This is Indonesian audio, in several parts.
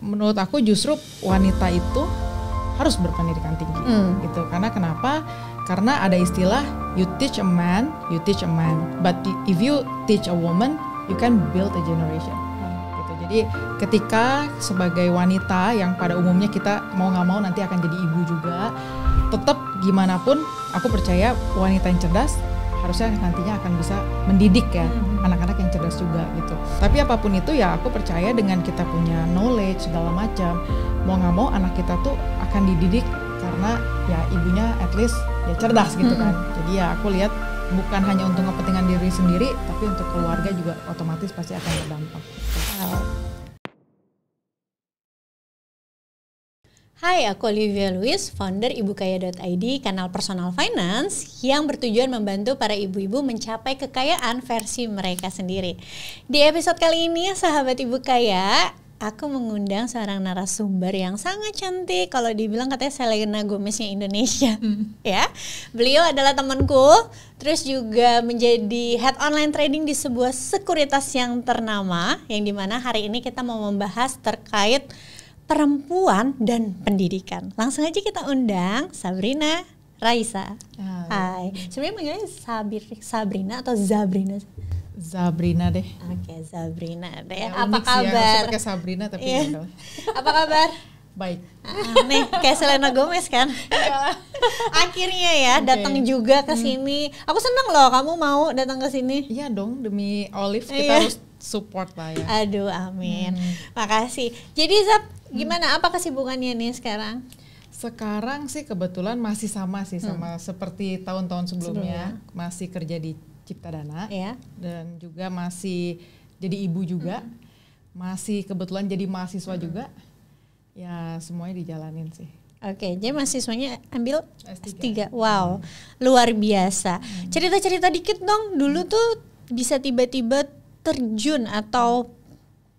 menurut aku justru wanita itu harus berpendidikan tinggi gitu. Karena kenapa? Karena ada istilah you teach a man, but if you teach a woman, you can build a generation. Gitu. Jadi ketika sebagai wanita yang pada umumnya kita mau nggak mau nanti akan jadi ibu juga, tetap gimana pun aku percaya wanita yang cerdas harusnya nantinya akan bisa mendidik ya anak-anak yang cerdas juga gitu. Tapi apapun itu ya aku percaya dengan kita punya knowledge segala macam, mau nggak mau anak kita tuh akan dididik karena ya ibunya at least ya cerdas gitu kan. Jadi ya aku lihat bukan hanya untuk kepentingan diri sendiri, tapi untuk keluarga juga otomatis pasti akan berdampak. Hai, aku Olivia Louis, founder ibukaya.id, kanal personal finance yang bertujuan membantu para ibu-ibu mencapai kekayaan versi mereka sendiri. Di episode kali ini, sahabat Ibu Kaya, aku mengundang seorang narasumber yang sangat cantik. Kalau dibilang katanya Selena Gomeznya Indonesia, ya. Beliau adalah temanku, terus juga menjadi head online trading di sebuah sekuritas yang ternama, yang dimana hari ini kita mau membahas terkait perempuan dan pendidikan. Langsung aja kita undang Sabrina Raisa. Hai. Sebenarnya manggilnya Sabrina atau Zabrina? Zabrina deh. Oke, Zabrina deh. Ya, apa kabar? Saya pakai Sabrina tapi Apa kabar? Baik. Nih kayak Selena Gomez kan. Akhirnya ya datang juga ke sini. Aku seneng loh kamu mau datang ke sini. Iya dong, demi Olive kita harus support lah ya. Aduh, amin. Makasih. Jadi Zab, gimana, apa kesibukannya nih sekarang? Sekarang sih kebetulan masih sama sih, sama seperti tahun-tahun sebelumnya. Masih kerja di Ciptadana dan juga masih jadi ibu juga. Masih kebetulan jadi mahasiswa juga. Ya semuanya dijalanin sih. Oke, jadi mahasiswanya ambil S3. Wow, luar biasa. Cerita-cerita dikit dong, dulu tuh bisa tiba-tiba terjun atau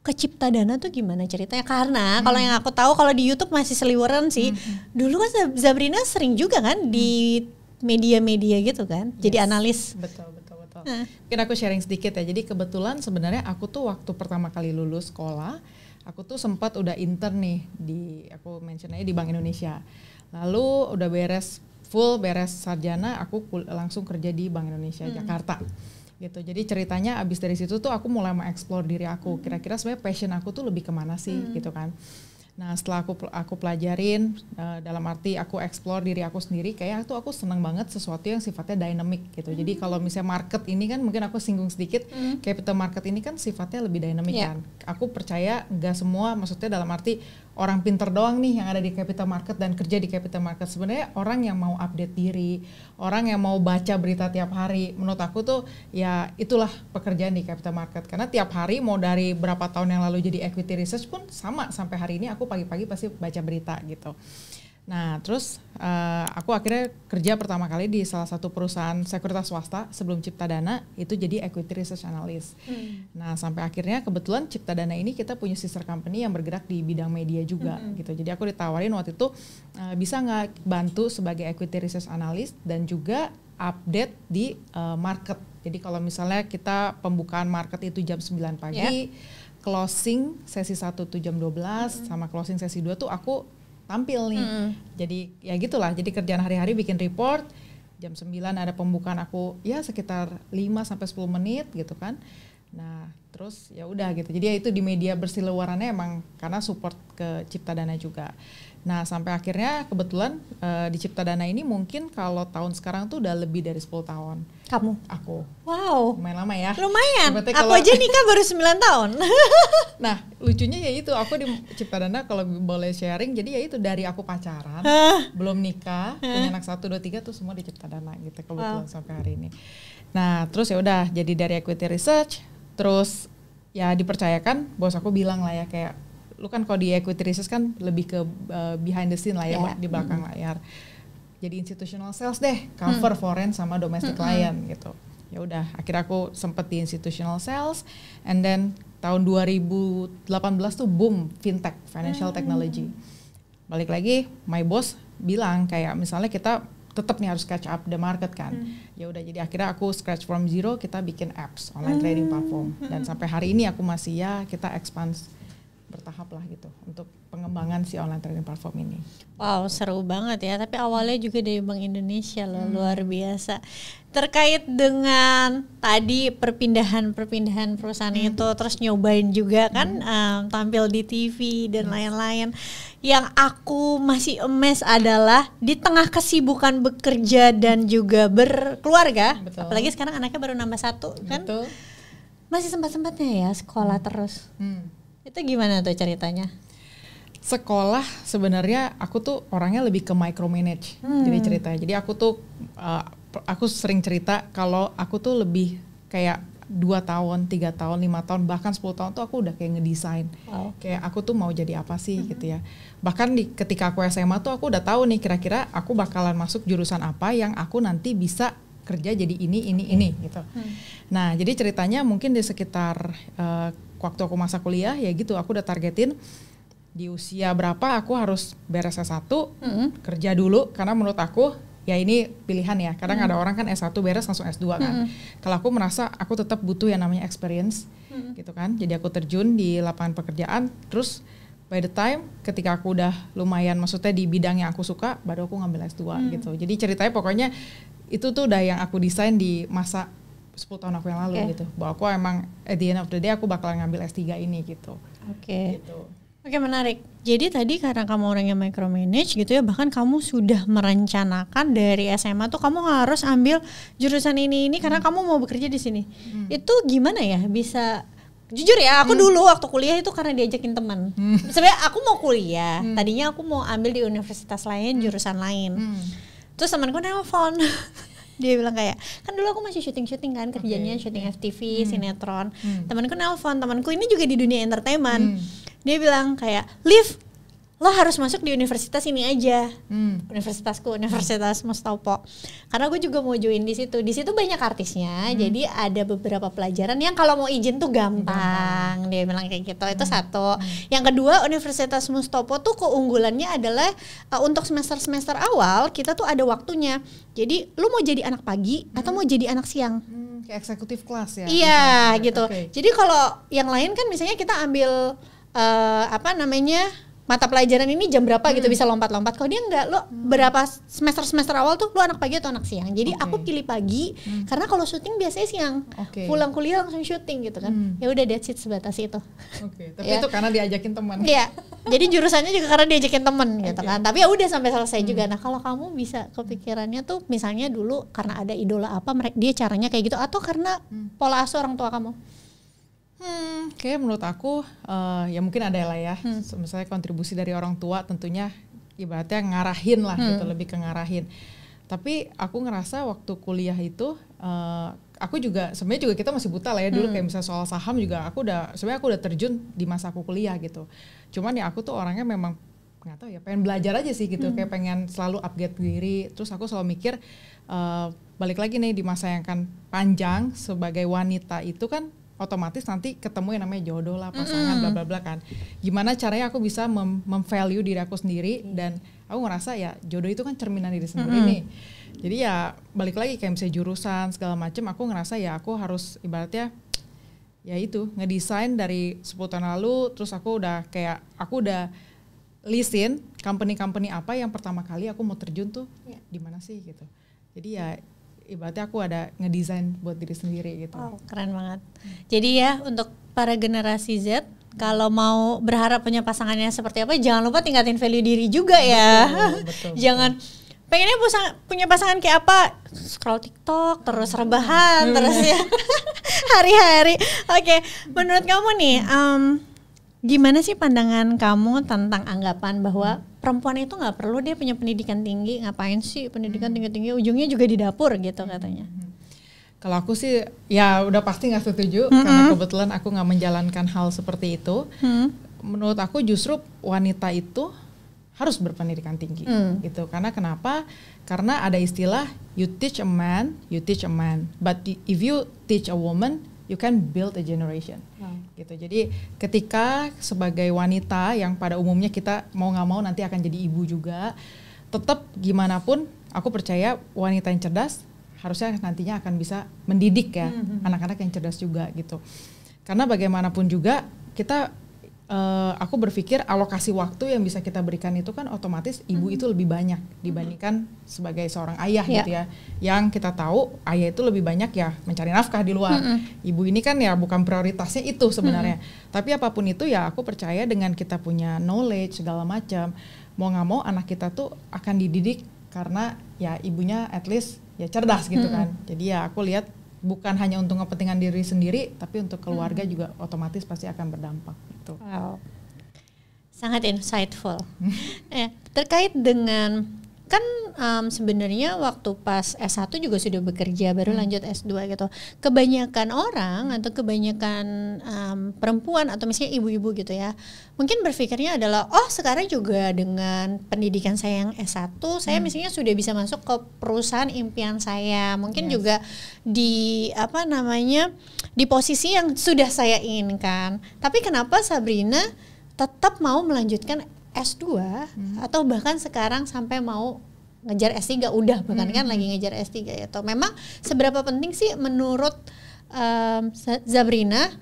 ke Ciptadana tuh gimana ceritanya? Karena kalau yang aku tahu kalau di YouTube masih seliweran sih. Dulu kan Zabrina sering juga kan di media-media gitu kan, jadi analis. Betul. Mungkin aku sharing sedikit ya. Jadi kebetulan sebenarnya aku tuh waktu pertama kali lulus sekolah, aku tuh sempat udah intern nih aku mention aja di Bank Indonesia. Lalu udah beres sarjana, aku langsung kerja di Bank Indonesia Jakarta. Gitu. Jadi ceritanya abis dari situ tuh aku mulai mengeksplor diri aku. Kira-kira sebenarnya passion aku tuh lebih kemana sih gitu kan. Nah setelah aku pelajarin, dalam arti aku explore diri aku sendiri, kayak aku seneng banget sesuatu yang sifatnya dynamic gitu. Jadi kalau misalnya market ini kan, mungkin aku singgung sedikit, capital market ini kan sifatnya lebih dynamic kan. Aku percaya gak semua, maksudnya dalam arti orang pinter doang nih yang ada di capital market dan kerja di capital market. Sebenarnya orang yang mau update diri, orang yang mau baca berita tiap hari, menurut aku tuh ya itulah pekerjaan di capital market. Karena tiap hari mau dari berapa tahun yang lalu jadi equity research pun sama, sampai hari ini aku pagi-pagi pasti baca berita gitu. Nah terus aku akhirnya kerja pertama kali di salah satu perusahaan sekuritas swasta sebelum Ciptadana, itu jadi equity research analyst. Nah sampai akhirnya kebetulan Ciptadana ini kita punya sister company yang bergerak di bidang media juga gitu. Jadi aku ditawarin waktu itu bisa nggak bantu sebagai equity research analyst dan juga update di market. Jadi kalau misalnya kita pembukaan market itu jam 9 pagi, closing sesi 1 tuh jam 12, sama closing sesi 2 tuh aku tampil nih. Jadi ya gitulah, jadi kerjaan hari-hari bikin report, jam 9 ada pembukaan aku ya sekitar 5-10 menit gitu kan. Nah terus ya udah gitu, jadi ya itu di media berseliwerannya emang karena support ke Ciptadana juga. Nah sampai akhirnya kebetulan di Ciptadana ini mungkin kalau tahun sekarang tuh udah lebih dari 10 tahun. Kamu? Aku. Wow. Lumayan lama ya. Lumayan. Aku aja nikah baru 9 tahun. Nah lucunya ya itu, aku di Ciptadana kalau boleh sharing, jadi ya itu dari aku pacaran, belum nikah, punya anak 1, 2, 3 tuh semua di Ciptadana gitu kebetulan sampai hari ini. Nah terus ya udah jadi dari equity research, terus ya dipercayakan, bos aku bilang lah ya kayak, lu kan kalau di equity research kan lebih ke behind the scene lah ya, di belakang layar. Jadi institutional sales deh, cover foreign sama domestic client gitu. Ya udah, akhirnya aku sempet di institutional sales, and then tahun 2018 tuh boom fintech, financial technology. Balik lagi, my boss bilang kayak misalnya kita tetap nih harus catch up the market kan. Ya udah, jadi akhirnya aku scratch from zero, kita bikin apps, online trading platform. Dan sampai hari ini aku masih kita expand bertahap lah gitu untuk pengembangan si online trading platform ini. Wow, seru banget ya. Tapi awalnya juga dari Bank Indonesia loh, luar biasa. Terkait dengan tadi perpindahan perusahaan itu, terus nyobain juga kan tampil di TV dan lain-lain. Yang aku masih emes adalah di tengah kesibukan bekerja dan juga berkeluarga, apalagi sekarang anaknya baru nambah 1 kan, masih sempat-sempatnya ya sekolah terus. Itu gimana tuh ceritanya? Sekolah sebenarnya aku tuh orangnya lebih ke micromanage. Jadi ceritanya. Jadi aku tuh aku sering cerita kalau aku tuh lebih kayak 2 tahun, 3 tahun, 5 tahun, bahkan 10 tahun tuh aku udah kayak ngedesain. Kayak aku tuh mau jadi apa sih gitu ya. Bahkan ketika aku SMA tuh aku udah tahu nih kira-kira aku bakalan masuk jurusan apa yang aku nanti bisa kerja jadi ini gitu. Nah, jadi ceritanya mungkin di sekitar waktu aku masa kuliah ya gitu, aku udah targetin di usia berapa aku harus beres S1, kerja dulu, karena menurut aku ya ini pilihan ya. Kadang ada orang kan S1 beres langsung S2 kan. Kalau aku merasa aku tetap butuh yang namanya experience gitu kan. Jadi aku terjun di lapangan pekerjaan, terus by the time ketika aku udah lumayan maksudnya di bidang yang aku suka, baru aku ngambil S2 gitu. Jadi ceritanya pokoknya itu tuh udah yang aku desain di masa 10 tahun aku yang lalu gitu. Bahwa aku emang at the end of the day aku bakalan ngambil S3 ini gitu. Gitu. Oke, menarik. Jadi tadi karena kamu orangnya micromanage gitu ya, bahkan kamu sudah merencanakan dari SMA tuh kamu harus ambil jurusan ini karena kamu mau bekerja di sini. Itu gimana ya bisa? Jujur ya, aku dulu waktu kuliah itu karena diajakin teman. Sebenarnya aku mau kuliah, tadinya aku mau ambil di universitas lain, jurusan lain. Terus temanku nelpon. Dia bilang kayak, kan dulu aku masih syuting kan, kerjanya syuting FTV, sinetron. Temanku nelpon, temanku ini juga di dunia entertainment. Dia bilang kayak, Liv, lo harus masuk di universitas ini aja. Universitasku, Universitas Mustopo. Karena gue juga mau join di situ. Di situ banyak artisnya, jadi ada beberapa pelajaran yang kalau mau izin tuh gampang. Dia bilang kayak gitu. Itu satu. Yang kedua, Universitas Mustopo tuh keunggulannya adalah untuk semester-semester awal kita tuh ada waktunya. Jadi lu mau jadi anak pagi atau mau jadi anak siang? Kayak eksekutif kelas ya? Iya gitu. Jadi kalau yang lain kan misalnya kita ambil mata pelajaran ini jam berapa gitu bisa lompat-lompat. Kalau dia enggak, lo berapa semester awal tuh lo anak pagi atau anak siang. Jadi aku pilih pagi karena kalau syuting biasanya siang. Pulang kuliah langsung syuting gitu kan. Ya udah that's it, sebatas itu. Tapi itu karena diajakin teman. Iya. Jadi jurusannya juga karena diajakin teman gitu kan. Tapi ya udah sampai selesai juga. Nah, kalau kamu bisa kepikirannya tuh misalnya dulu karena ada idola apa dia caranya kayak gitu atau karena pola asuh orang tua kamu? Kayak menurut aku ya mungkin ada lah ya. Misalnya kontribusi dari orang tua tentunya ibaratnya ngarahin lah gitu, lebih ke ngarahin. Tapi aku ngerasa waktu kuliah itu aku juga sebenarnya kita masih buta lah ya dulu, kayak misalnya soal saham juga aku udah terjun di masa aku kuliah gitu. Cuman ya aku tuh orangnya memang nggak tahu ya, pengen belajar aja sih gitu, kayak pengen selalu upgrade diri. Terus aku selalu mikir balik lagi nih di masa yang kan panjang sebagai wanita itu kan otomatis nanti ketemu yang namanya jodoh lah, pasangan bla bla bla kan. Gimana caranya aku bisa memvalue diri aku sendiri, dan aku ngerasa ya jodoh itu kan cerminan diri sendiri nih. Jadi ya balik lagi kayak misalnya jurusan segala macam, aku ngerasa ya aku harus ibaratnya ya itu ngedesain dari 10 tahun lalu. Terus aku udah listin company apa yang pertama kali aku mau terjun tuh di mana sih gitu. Jadi ya ibaratnya aku ada ngedesain buat diri sendiri gitu. Oh, keren banget. Jadi ya untuk para generasi Z, kalau mau berharap punya pasangannya seperti apa, jangan lupa tingkatin value diri juga ya. Betul. Jangan pengennya punya pasangan kayak apa, scroll TikTok terus rebahan terus ya hari-hari. Oke, menurut kamu nih gimana sih pandangan kamu tentang anggapan bahwa perempuan itu nggak perlu dia punya pendidikan tinggi, ngapain sih pendidikan tinggi-tinggi, ujungnya juga di dapur gitu katanya? Kalau aku sih ya udah pasti nggak setuju, karena kebetulan aku nggak menjalankan hal seperti itu. Menurut aku justru wanita itu harus berpendidikan tinggi gitu. Karena kenapa? Karena ada istilah you teach a man, but if you teach a woman, you can build a generation. Gitu. Jadi ketika sebagai wanita yang pada umumnya kita mau nggak mau nanti akan jadi ibu juga, tetap gimana pun aku percaya wanita yang cerdas harusnya nantinya akan bisa mendidik ya anak-anak yang cerdas juga gitu. Karena bagaimanapun juga kita aku berpikir alokasi waktu yang bisa kita berikan itu kan otomatis ibu itu lebih banyak dibandingkan sebagai seorang ayah gitu ya. Yang kita tahu ayah itu lebih banyak ya mencari nafkah di luar. Ibu ini kan ya bukan prioritasnya itu sebenarnya. Tapi apapun itu ya aku percaya dengan kita punya knowledge segala macam, mau nggak mau anak kita tuh akan dididik karena ya ibunya at least ya cerdas gitu kan. Jadi ya aku lihat bukan hanya untuk kepentingan diri sendiri, tapi untuk keluarga juga otomatis pasti akan berdampak. Gitu. Wow, sangat insightful. Terkait dengan kan sebenarnya waktu pas S1 juga sudah bekerja, baru lanjut S2 gitu. Kebanyakan orang atau kebanyakan perempuan atau misalnya ibu-ibu gitu ya, mungkin berpikirnya adalah oh sekarang juga dengan pendidikan saya yang S1 saya misalnya sudah bisa masuk ke perusahaan impian saya, mungkin juga di di posisi yang sudah saya inginkan. Tapi kenapa Sabrina tetap mau melanjutkan S2 atau bahkan sekarang sampai mau ngejar S3, udah bahkan kan lagi ngejar S3 gitu. Memang seberapa penting sih menurut Sabrina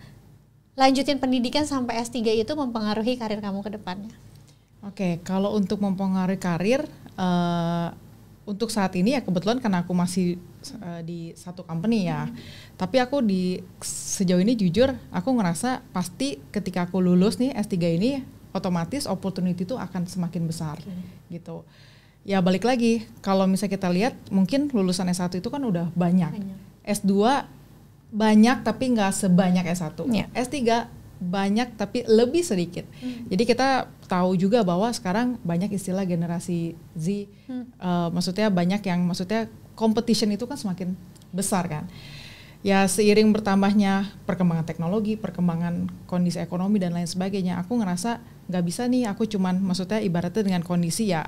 lanjutin pendidikan sampai S3 itu mempengaruhi karir kamu ke depannya? Oke, kalau untuk mempengaruhi karir, untuk saat ini ya kebetulan karena aku masih di satu company ya. Tapi aku sejauh ini jujur aku ngerasa pasti ketika aku lulus nih S3 ini otomatis opportunity itu akan semakin besar gitu. Ya balik lagi kalau misalnya kita lihat mungkin lulusan S1 itu kan udah banyak. S2 banyak tapi nggak sebanyak S1. S3 banyak tapi lebih sedikit. Jadi kita tahu juga bahwa sekarang banyak istilah generasi Z, maksudnya banyak yang competition itu kan semakin besar kan. Ya seiring bertambahnya perkembangan teknologi, perkembangan kondisi ekonomi dan lain sebagainya, aku ngerasa nggak bisa nih aku cuman maksudnya ibaratnya dengan kondisi ya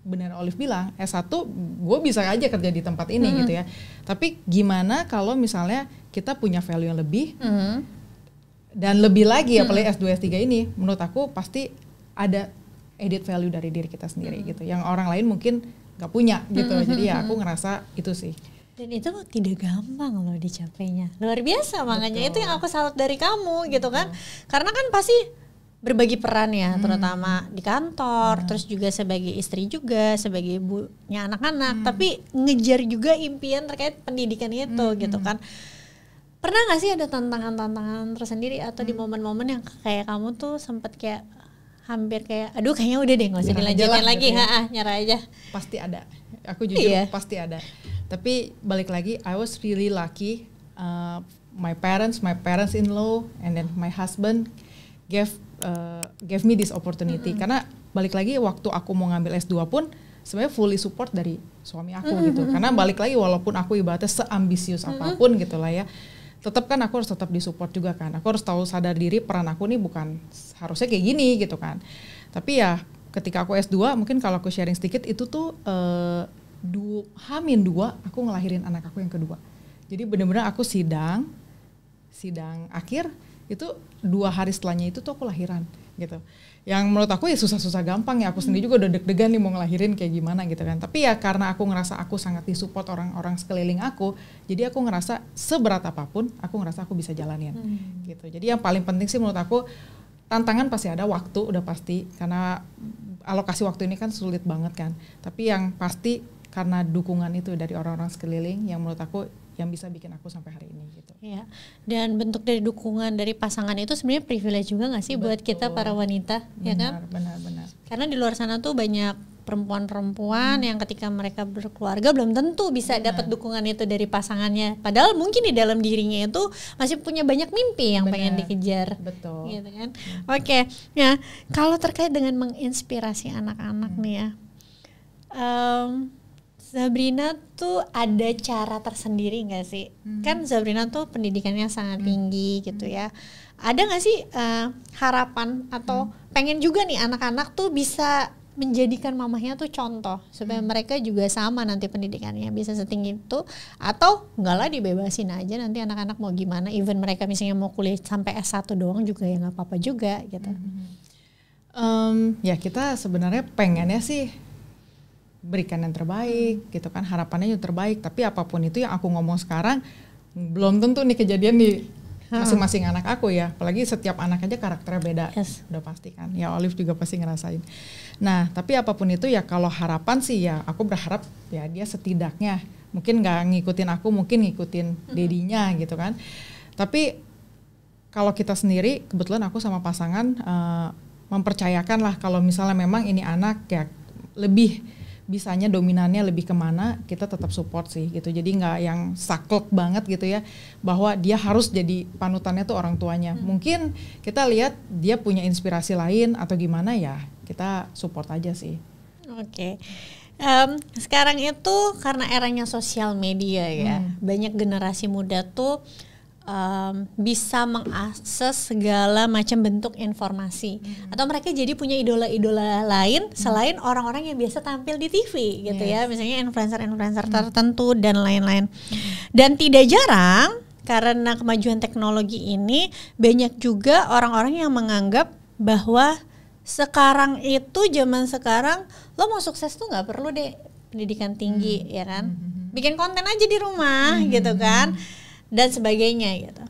benar Olive bilang S1 gue bisa aja kerja di tempat ini gitu ya. Tapi gimana kalau misalnya kita punya value yang lebih dan lebih lagi apalagi S2 S3 ini menurut aku pasti ada added value dari diri kita sendiri gitu yang orang lain mungkin nggak punya gitu. Jadi ya aku ngerasa itu sih. Dan itu tidak gampang loh dicapainya, luar biasa. Makanya itu yang aku salut dari kamu gitu kan, karena kan pasti berbagi peran ya, terutama di kantor, terus juga sebagai istri juga, sebagai ibunya anak-anak, tapi ngejar juga impian terkait pendidikan itu gitu kan. Pernah nggak sih ada tantangan-tantangan tersendiri atau di momen-momen yang kayak kamu tuh sempet kayak hampir kayak aduh kayaknya udah deh nggak usah dilanjutin lagi, nyerah aja? Pasti ada, aku jujur pasti ada. Tapi balik lagi, I was really lucky. My parents-in-law, and then my husband gave me this opportunity. Karena balik lagi waktu aku mau ngambil S2 pun sebenarnya fully support dari suami aku gitu. Karena balik lagi walaupun aku ibaratnya seambisius apapun gitu lah ya, tetap kan aku harus tetap disupport juga kan. Aku harus tahu sadar diri peran aku nih bukan harusnya kayak gini gitu kan. Tapi ya ketika aku S2 mungkin kalau aku sharing sedikit itu tuh H-2 aku ngelahirin anak aku yang kedua. Jadi benar-benar aku sidang akhir itu 2 hari setelahnya itu tuh aku lahiran gitu. Yang menurut aku ya susah-susah gampang ya, aku sendiri juga udah deg-degan nih mau ngelahirin kayak gimana gitu kan. Tapi ya karena aku ngerasa aku sangat disupport orang-orang sekeliling aku, jadi aku ngerasa seberat apapun aku ngerasa aku bisa jalanin gitu. Jadi yang paling penting sih menurut aku tantangan pasti ada, waktu udah pasti karena alokasi waktu ini kan sulit banget kan. Tapi yang pasti karena dukungan itu dari orang-orang sekeliling yang menurut aku yang bisa bikin aku sampai hari ini gitu. Ya. Dan bentuk dari dukungan dari pasangan itu sebenarnya privilege juga nggak sih buat kita para wanita, ya kan? Benar. Karena di luar sana tuh banyak perempuan-perempuan yang ketika mereka berkeluarga belum tentu bisa dapat dukungan itu dari pasangannya. Padahal mungkin di dalam dirinya itu masih punya banyak mimpi yang pengen dikejar. Betul. Gitu kan? Oke. Nah, kalau terkait dengan menginspirasi anak-anak nih ya. Sabrina tuh ada cara tersendiri nggak sih? Kan Sabrina tuh pendidikannya sangat tinggi gitu ya. Ada nggak sih harapan atau pengen juga nih anak-anak tuh bisa menjadikan mamahnya tuh contoh supaya mereka juga sama nanti pendidikannya bisa setinggi itu, atau enggak lah dibebasin aja nanti anak-anak mau gimana, even mereka misalnya mau kuliah sampai S1 doang juga ya nggak apa-apa juga gitu. Ya kita sebenarnya pengennya sih berikan yang terbaik gitu kan, harapannya yang terbaik. Tapi apapun itu yang aku ngomong sekarang belum tentu nih kejadian di masing-masing anak aku ya, apalagi setiap anak aja karakternya beda, Yes. udah pasti kan. Ya Olive juga pasti ngerasain. Nah tapi apapun itu ya, kalau harapan sih ya aku berharap ya dia setidaknya mungkin nggak ngikutin aku, mungkin ngikutin dedinya gitu kan. Tapi kalau kita sendiri, kebetulan aku sama pasangan mempercayakan lah kalau misalnya memang ini anak ya lebih bisanya dominannya lebih kemana, kita tetap support sih gitu. Jadi nggak yang saklek banget gitu ya, bahwa dia harus jadi panutannya tuh orang tuanya. Mungkin kita lihat dia punya inspirasi lain atau gimana ya, kita support aja sih. Oke. Sekarang itu karena eranya sosial media ya, banyak generasi muda tuh bisa mengakses segala macam bentuk informasi, atau mereka jadi punya idola-idola lain selain orang-orang yang biasa tampil di TV gitu ya, misalnya influencer-influencer tertentu dan lain-lain. Dan tidak jarang karena kemajuan teknologi ini, banyak juga orang-orang yang menganggap bahwa sekarang itu, zaman sekarang lo mau sukses tuh nggak perlu deh pendidikan tinggi, ya kan, bikin konten aja di rumah gitu kan, dan sebagainya gitu.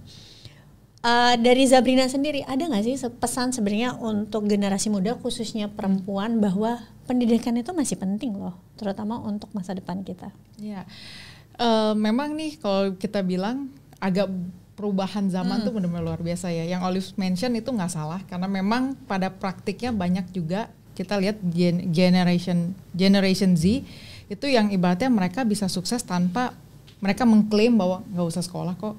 Dari Zabrina sendiri ada nggak sih pesan sebenarnya untuk generasi muda khususnya perempuan bahwa pendidikan itu masih penting loh, terutama untuk masa depan kita? Ya, memang nih kalau kita bilang agak perubahan zaman tuh benar-benar luar biasa ya. Yang Olive mention itu nggak salah, karena memang pada praktiknya banyak juga kita lihat generation Z itu yang ibaratnya mereka bisa sukses tanpa mereka mengklaim bahwa nggak usah sekolah kok,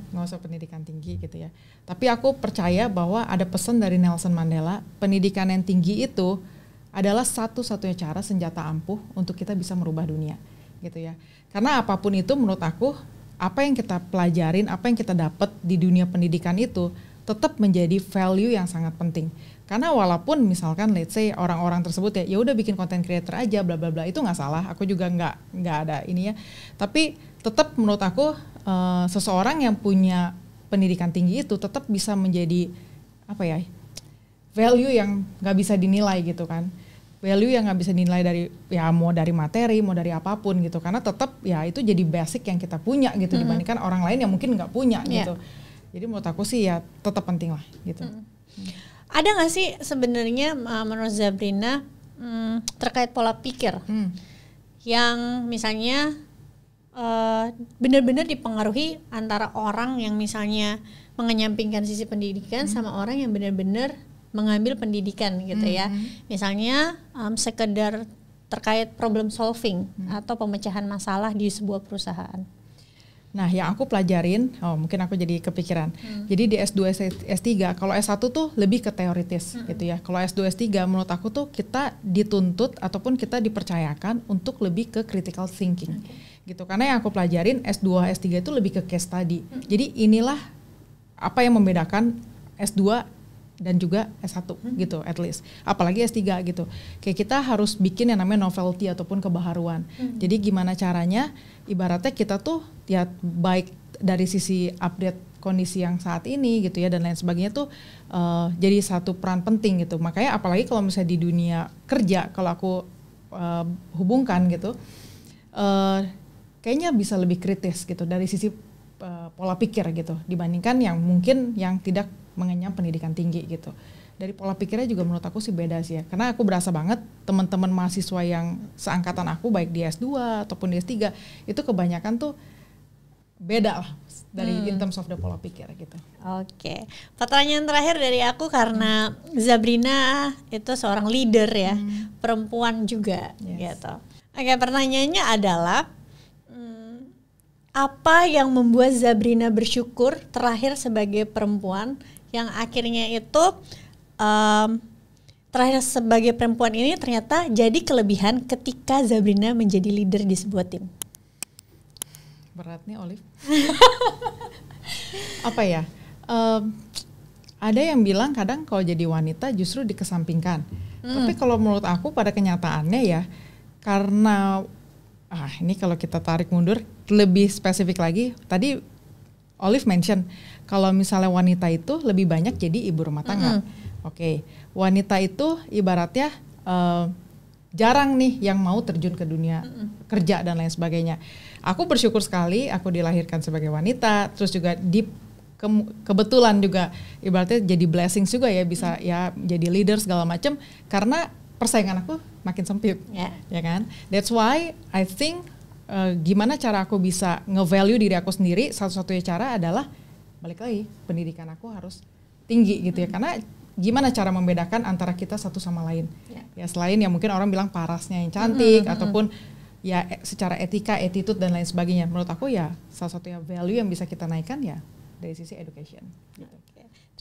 nggak usah pendidikan tinggi gitu ya. Tapi aku percaya bahwa ada pesan dari Nelson Mandela, pendidikan yang tinggi itu adalah satu-satunya cara, senjata ampuh untuk kita bisa merubah dunia gitu ya. Karena apapun itu menurut aku, apa yang kita pelajarin, apa yang kita dapat di dunia pendidikan itu tetap menjadi value yang sangat penting. Karena walaupun misalkan let's say orang-orang tersebut ya udah bikin content creator aja bla bla bla, itu nggak salah, aku juga nggak ada ini ya. Tapi tetap menurut aku seseorang yang punya pendidikan tinggi itu tetap bisa menjadi apa ya, value yang nggak bisa dinilai gitu kan. Value yang nggak bisa dinilai dari ya mau dari materi, mau dari apapun gitu, karena tetap ya itu jadi basic yang kita punya gitu, dibandingkan orang lain yang mungkin nggak punya gitu. Jadi menurut aku sih ya tetap penting lah gitu. Ada nggak sih sebenarnya menurut Zabrina terkait pola pikir yang misalnya benar-benar dipengaruhi antara orang yang misalnya mengenyampingkan sisi pendidikan sama orang yang benar-benar mengambil pendidikan gitu ya, misalnya sekedar terkait problem solving atau pemecahan masalah di sebuah perusahaan? Nah yang aku pelajarin, mungkin aku jadi kepikiran, jadi di S2 S3, kalau S1 tuh lebih ke teoritis gitu ya. Kalau S2 S3 menurut aku tuh kita dituntut ataupun kita dipercayakan untuk lebih ke critical thinking gitu. Karena yang aku pelajarin S2 S3 itu lebih ke case study. Jadi inilah apa yang membedakan S2 dan juga S1 gitu at least. Apalagi S3 gitu. Kayak kita harus bikin yang namanya novelty ataupun kebaharuan. Jadi gimana caranya, ibaratnya kita tuh ya baik dari sisi update kondisi yang saat ini gitu ya dan lain sebagainya tuh jadi satu peran penting gitu. Makanya apalagi kalau misalnya di dunia kerja, kalau aku hubungkan gitu, kayaknya bisa lebih kritis gitu dari sisi pola pikir gitu dibandingkan yang mungkin yang tidak mengenyam pendidikan tinggi gitu. Dari pola pikirnya juga menurut aku sih beda sih ya. Karena aku berasa banget teman-teman mahasiswa yang seangkatan aku baik di S2 ataupun di S3 itu kebanyakan tuh beda lah dari in terms of the pola pikir gitu. Oke. Pertanyaan terakhir dari aku karena Zabrina itu seorang leader ya, perempuan juga gitu. Oke, pertanyaannya adalah apa yang membuat Zabrina bersyukur terakhir sebagai perempuan yang akhirnya itu terakhir sebagai perempuan ini ternyata jadi kelebihan ketika Zabrina menjadi leader di sebuah tim? Berat nih Olive. Apa ya? Ada yang bilang kadang kalau jadi wanita justru dikesampingkan. Tapi kalau menurut aku pada kenyataannya ya, karena ini kalau kita tarik mundur lebih spesifik lagi, tadi Olive mention kalau misalnya wanita itu lebih banyak jadi ibu rumah tangga. Oke, wanita itu ibaratnya jarang nih yang mau terjun ke dunia kerja dan lain sebagainya. Aku bersyukur sekali aku dilahirkan sebagai wanita, terus juga kebetulan juga ibaratnya jadi blessing juga ya, bisa ya jadi leader segala macam karena persaingan aku makin sempit, ya kan? That's why I think gimana cara aku bisa nge-value diri aku sendiri, satu-satunya cara adalah balik lagi pendidikan aku harus tinggi gitu ya, karena gimana cara membedakan antara kita satu sama lain, ya selain ya mungkin orang bilang parasnya yang cantik ataupun ya secara etika, attitude dan lain sebagainya. Menurut aku ya salah satunya value yang bisa kita naikkan ya dari sisi education. Gitu.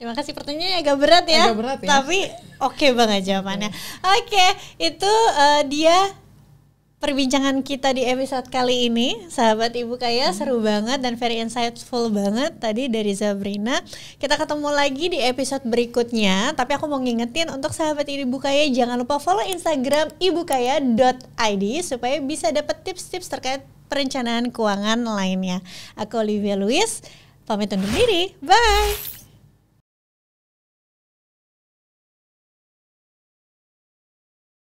Terima kasih, pertanyaannya agak berat ya, tapi oke banget jawabannya. Oke, itu dia perbincangan kita di episode kali ini, sahabat Ibu Kaya. Seru banget dan very insightful banget tadi dari Sabrina. Kita ketemu lagi di episode berikutnya, tapi aku mau ngingetin untuk sahabat Ibu Kaya, jangan lupa follow Instagram ibukaya.id supaya bisa dapat tips-tips terkait perencanaan keuangan lainnya. Aku Olivia Louis, pamit undur diri, bye!